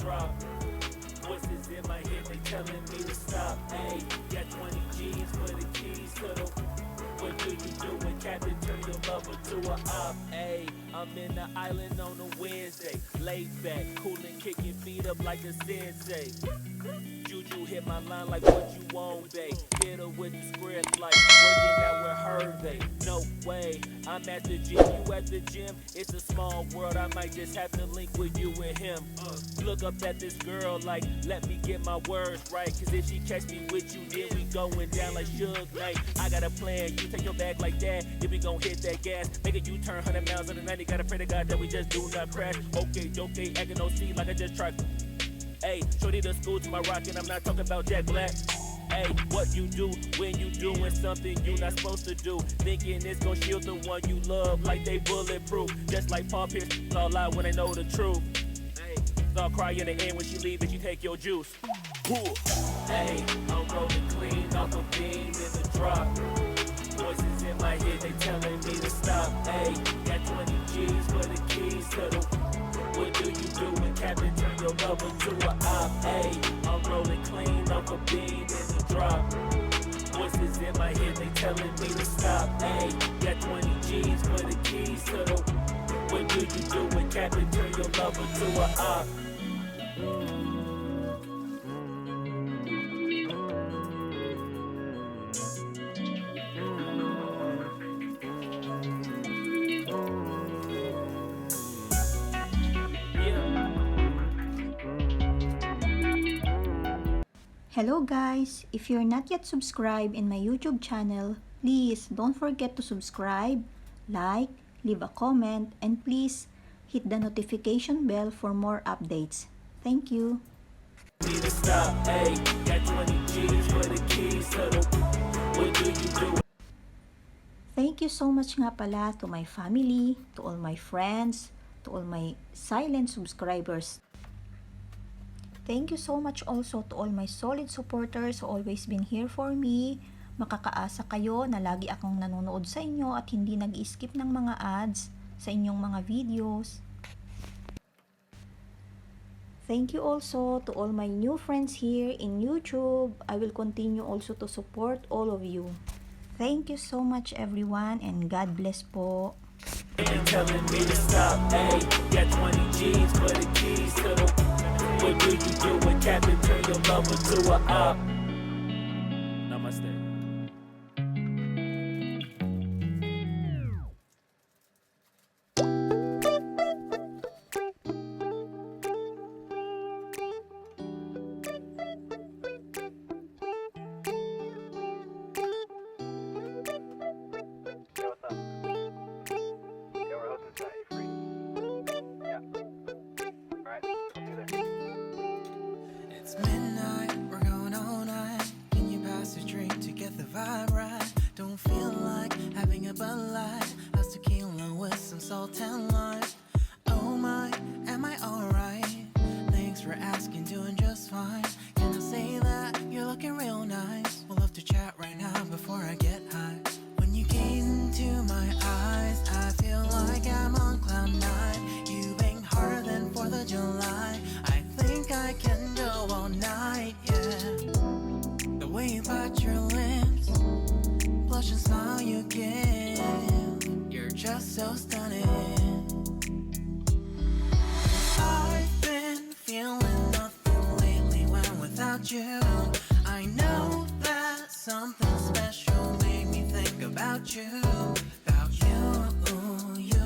drop. Voices in my head, they telling me to stop. Ayy, got 20 G's for the keys to the. What do you do when Captain turn your lover to a op? Ayy, I'm in the island on a Wednesday. Laid back, coolin', kicking feet up like a sensei. Juju hit my line like what you want, babe. Hit her with the script like working out with her, babe. No way, I'm at the gym, you at the gym. It's a small world, I might just have to link with you and him. Look up at this girl like, let me get my words right. Cause if she catch me with you, then we going down like Suge Knight. I got a plan, you take your bag like that. Then we gon' hit that gas, make a U-turn 100 miles on the 90. Gotta pray to God that we just do not crash. Okay, acting no C like I just tried. Ayy, shorty the school to my rocket, I'm not talking about Jack Black. Ayy, what you do when you doing something you not supposed to do? Thinking it's gon' shield the one you love like they bulletproof. Just like Paul Pierce, all lie when they know the truth. Ayy, I'll cry in the end when she leave and she take your juice. Ayy, I'm rolling clean off a beam in the drop. Voices in my head, they telling me to stop. Ayy, got 20 G's for the keys to the. What do you do when Captain turn your lover to a op? Ayy, I'm rolling clean off a beam in the drop. Voices in my head, they telling me to stop. Ayy, got 20 G's for the keys to the. What do you do when Captain turn your lover to a op? Hello guys! If you're not yet subscribed in my YouTube channel, please don't forget to subscribe, like, leave a comment, and please hit the notification bell for more updates. Thank you! Thank you so much nga pala to my family, to all my friends, to all my silent subscribers. Thank you so much also to all my solid supporters who always been here for me. Makakaasa kayo na lagi akong nanonood sa inyo at hindi nag-skip ng mga ads sa inyong mga videos. Thank you also to all my new friends here in YouTube. I will continue also to support all of you. Thank you so much everyone and God bless po. Telling me to stop, ayy, got 20 G's for the keys to the. What do you do when Captain turn your lover to a op? Namaste. It's midnight, we're going all night. Can you pass a drink to get the vibe right? Don't feel like having a Bud Light. How's tequila with some salt and lime? Oh my, am I alright? Thanks for asking, doing just fine. Can I say that you're looking real nice? We'll have to chat right now before I get high. When you gaze into my eyes, I feel like I'm on cloud nine. You bang harder than 4th of July. I think I can go all night, yeah. The way you bite your lips, blush and smile you give, you're just so stunning. I've been feeling nothing lately when without you. I know that something special made me think about you. About you, you.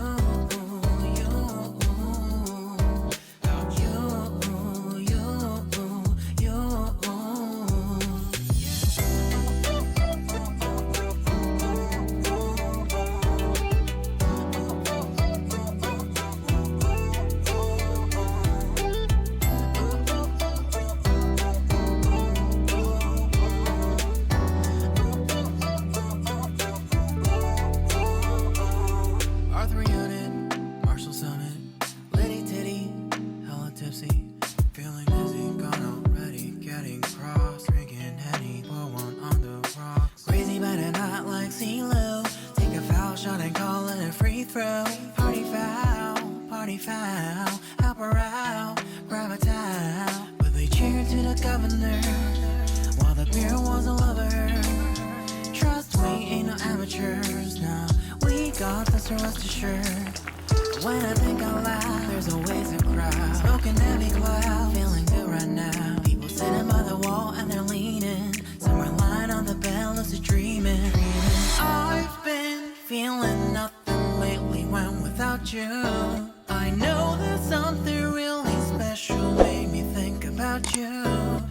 Party foul, help her out, grab a towel. to the governor while the beer was a lover. Trust me, ain't no amateurs now. We got this, so rest assured. When I think out loud, there's always a crowd. Smoking heavy cloud, feeling good right now. People sitting by the wall and they're leaning. Somewhere lying on the bed, lucid dreaming. I've been feeling nothing lately when without you. I know there's something really special made me think about you.